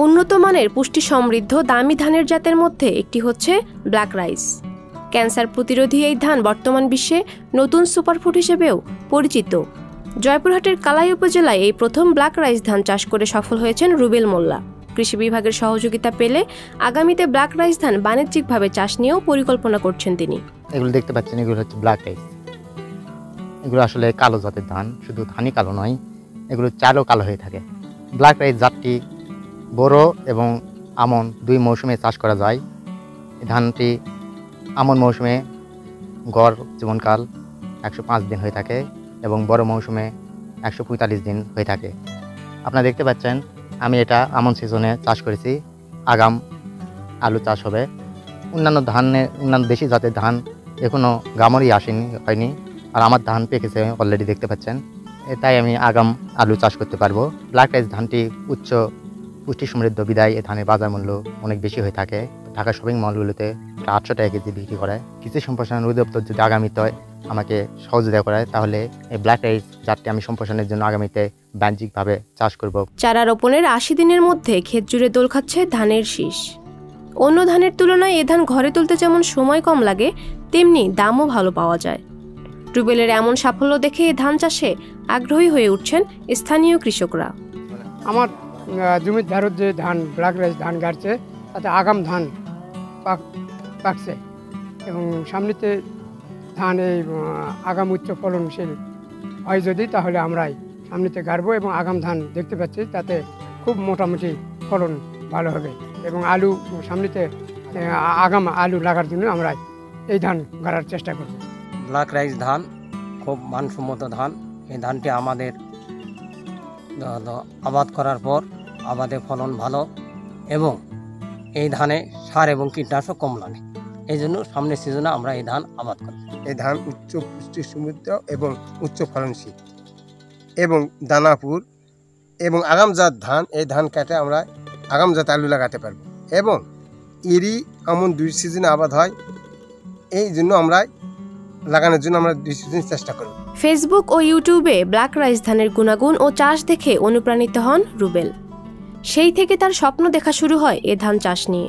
উন্নত মানের পুষ্টি সমৃদ্ধ দামি ধানের জাতের মধ্যে একটি হচ্ছে ব্ল্যাক রাইস। ক্যান্সার প্রতিরোধী এই ধান বর্তমান বিশ্বে নতুন সুপারফুড হিসেবেও পরিচিত। জয়পুরহাটের কালাই উপজেলায় এই প্রথম ব্ল্যাক রাইস ধান চাষ করে সফল হয়েছেন রুবেল মোল্লা। কৃষি বিভাগের সহযোগিতা পেলে আগামীতে ব্ল্যাক রাইস ধান বাণিজ্যিকভাবে চাষ নিয়েও পরিকল্পনা করছেন তিনি। এগুলো দেখতে পাচ্ছেন, এগুলো হচ্ছে ব্ল্যাক রাইস। এগুলো আসলে কালো জাতের ধান, শুধু ধানই কালো নয়, এগুলো চালও কালো হয়ে থাকে। ব্ল্যাক রাইস জাতটি বড় এবং আমন দুই মৌসুমে চাষ করা যায়। এই ধানটি আমন মৌসুমে গড় জীবনকাল 105 দিন হয়ে থাকে এবং বড় মৌসুমে 145 দিন হয়ে থাকে। আপনারা দেখতে পাচ্ছেন আমি এটা আমন সিজনে চাষ করেছি। আগাম আলু চাষ হবে। অন্যান্য দেশি জাতের ধান এখনও গামরই হয়নি, আর আমার ধান পেকেছে অলরেডি দেখতে পাচ্ছেন। তাই আমি আগাম আলু চাষ করতে পারবো। ব্ল্যাক রাইস ধানটি উচ্চ পুষ্টি সমৃদ্ধ বিদায় এই ধানের বাজার মূল্য অনেক বেশি হয়ে থাকে। ঢাকা শপিং মলগুলোতে 800 টাকা কেজি বিক্রি করে। কৃষি সম্প্রসারণ অধিদপ্তর যদি আগামীতে আমাকে সহযোগিতা করে, তাহলে এই ব্ল্যাক রাইস জাতটি আমি সম্প্রসারণের জন্য আগামীতে বাণিজ্যিকভাবে চাষ করব। চারা রোপণের 80 দিনের মধ্যে ক্ষেত জুড়ে দোল খাচ্ছে ধানের শীষ। অন্য ধানের তুলনায় এ ধান ঘরে তুলতে যেমন সময় কম লাগে, তেমনি দামও ভালো পাওয়া যায়। রুবেলের এমন সাফল্য দেখে এই ধান চাষে আগ্রহী হয়ে উঠছেন স্থানীয় কৃষকরা। আমার জমির ধারত যে ধান ব্ল্যাক রাইস ধান গাড়ছে, তাতে আগাম ধান পাকছে এবং সামনেতে ধান এই আগাম উচ্চ ফলনশীল হয় যদি, তাহলে আমরাই সামনেতে গাড়বো এবং আগাম ধান দেখতে পাচ্ছি তাতে খুব মোটামুটি ফলন ভালো হবে এবং আলু সামনেতে আগাম আলু লাগার জন্য আমরা এই ধান গাড়ার চেষ্টা করব। ব্ল্যাক রাইস ধান খুব মানসম্মত ধান। এই ধানটি আমাদের আবাদ করার পর আবাদে ফলন ভালো এবং এই ধানে সার এবং কীটনাশক কম লাগে। এই জন্য সামনের সিজনে আমরা এই ধান আবাদ করি। এই ধান উচ্চ পুষ্টি সমৃদ্ধ এবং উচ্চ ফলনশীল এবং দানাপুর এবং আগাম জাত ধান। এই ধান কেটে আমরা আগাম জাত আলু লাগাতে পারবো এবং এরই এমন 2 সিজনে আবাদ হয়। এই জন্য আমরা লাগানোর জন্য আমরা 2 সিজন চেষ্টা করব। ফেসবুক ও ইউটিউবে ব্ল্যাক রাইস ধানের গুণাগুণ ও চাষ দেখে অনুপ্রাণিত হন রুবেল। সেই থেকে তার স্বপ্ন দেখা শুরু হয় এ ধান চাষ নিয়ে।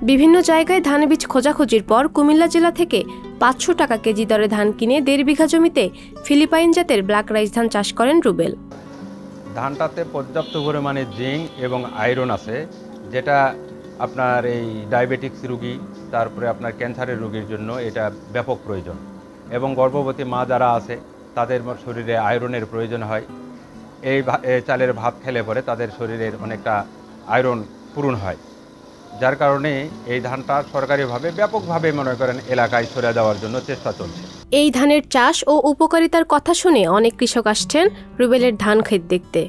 বিভিন্ন জায়গায় ধান বীজ খোঁজাখুঁজির পর কুমিল্লা জেলা থেকে 500 টাকা কেজি দরে ধান কিনে 1.5 বিঘা জমিতে ফিলিপাইন জাতের ব্ল্যাক রাইস ধান চাষ করেন রুবেল। ধানটাতে পর্যাপ্ত পরিমাণে জিঙ্ক এবং আয়রন আছে, যেটা আপনার এই ডায়াবেটিক্স রোগী, তারপরে আপনার ক্যান্সারের রোগীর জন্য এটা ব্যাপক প্রয়োজন এবং গর্ভবতী মা যারা আছে তাদের শরীরে আয়রনের প্রয়োজন হয়। এই চালের ভাত খেলে পরে তাদের শরীরের অনেকটা আয়রন পূরণ হয়, যার কারণে এই ধানটা সরকারিভাবে ব্যাপকভাবে মনে করেন এলাকায় ছড়িয়ে দেওয়ার জন্য চেষ্টা চলছে। এই ধানের চাষ ও উপকারিতার কথা শুনে অনেক কৃষক আসছেন রুবেলের ধান ক্ষেত দেখতে।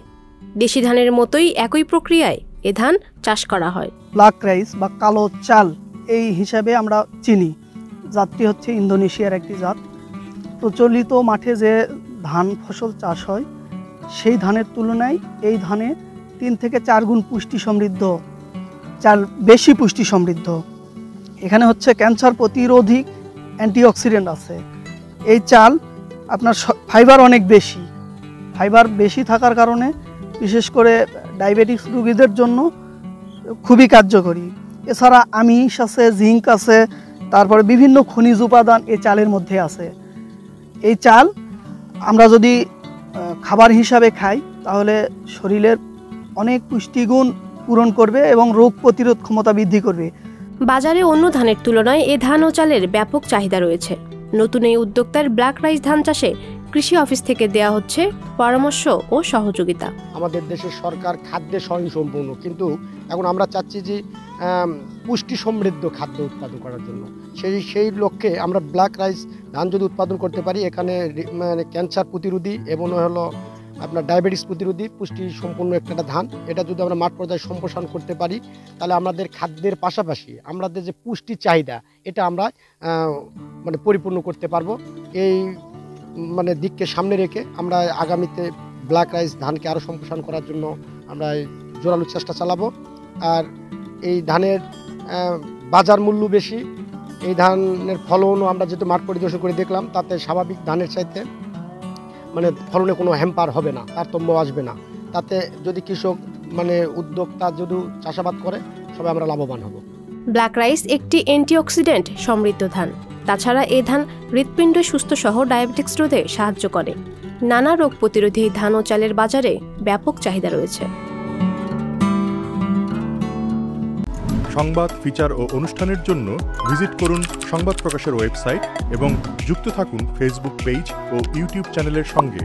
দেশি ধানের মতোই একই প্রক্রিয়ায় এ ধান চাষ করা হয়। ব্ল্যাক রাইস বা কালো চাল এই হিসাবে আমরা চিনি। জাতটি হচ্ছে ইন্দোনেশিয়ার একটি জাত। প্রচলিত মাঠে যে ধান ফসল চাষ হয় সেই ধানের তুলনায় এই ধানে 3 থেকে 4 গুণ পুষ্টি সমৃদ্ধ চাল, বেশি পুষ্টি সমৃদ্ধ। এখানে হচ্ছে ক্যান্সার প্রতিরোধী অ্যান্টিঅক্সিডেন্ট আছে। এই চাল আপনার ফাইবার অনেক বেশি। ফাইবার বেশি থাকার কারণে বিশেষ করে ডায়াবেটিক্স রোগীদের জন্য খুবই কার্যকরী। এছাড়া আমিষ আছে, জিঙ্ক আছে, তারপরে বিভিন্ন খনিজ উপাদান এই চালের মধ্যে আছে। এই চাল আমরা যদি খাবার হিসাবে খাই তাহলে শরীরের অনেক পুষ্টিগুণ পূরণ করবে এবং রোগ প্রতিরোধ ক্ষমতা বৃদ্ধি করবে। বাজারে অন্য ধানের তুলনায় এ ধান ও চালের ব্যাপক চাহিদা রয়েছে। নতুন এই উদ্যোক্তার ব্ল্যাক রাইস ধান চাষে কৃষি অফিস থেকে দেয়া হচ্ছে পরামর্শ ও সহযোগিতা। আমাদের দেশের সরকার খাদ্যে স্বয়ংসম্পূর্ণ, কিন্তু এখন আমরা চাচ্ছি যে পুষ্টি সমৃদ্ধ খাদ্য উৎপাদন করার জন্য সেই লক্ষ্যে আমরা ব্ল্যাক রাইস ধান যদি উৎপাদন করতে পারি, এখানে মানে ক্যান্সার প্রতিরোধী এবং হলো আপনার ডায়াবেটিস প্রতিরোধী পুষ্টি সম্পূর্ণ একটা ধান। এটা যদি আমরা মাঠ পর্যায়ে সম্প্রসারণ করতে পারি, তাহলে আমাদের খাদ্যের পাশাপাশি আমাদের যে পুষ্টি চাহিদা এটা আমরা মানে পরিপূর্ণ করতে পারবো। এই মানে দিককে সামনে রেখে আমরা আগামীতে ব্ল্যাক রাইস ধানকে আরও সম্প্রসারণ করার জন্য আমরা জোরালো চেষ্টা চালাবো। আর এই ধানের বাজার মূল্য বেশি, এই ধানের ফলনও আমরা যেহেতু মাঠ পরিদর্শন করে দেখলাম, তাতে স্বাভাবিক ধানের চাইতে মানে ফলনে কোনো হ্যাম্পার হবে না, তারতম্য আসবে না। তাতে যদি কৃষক মানে উদ্যোক্তা যদি চাষাবাদ করে সবাই আমরা লাভবান হব। ব্ল্যাক রাইস একটি অ্যান্টিঅক্সিডেন্ট সমৃদ্ধ ধান। তাছাড়া এই ধান হৃৎপিণ্ড সুস্থ সহ ডায়াবেটিক্স রোধে সাহায্য করে। নানা রোগ প্রতিরোধী এই ধান ও চালের বাজারে ব্যাপক চাহিদা রয়েছে। সংবাদ, ফিচার ও অনুষ্ঠানের জন্য ভিজিট করুন সংবাদ প্রকাশের ওয়েবসাইট এবং যুক্ত থাকুন ফেসবুক পেজ ও ইউটিউব চ্যানেলের সঙ্গে।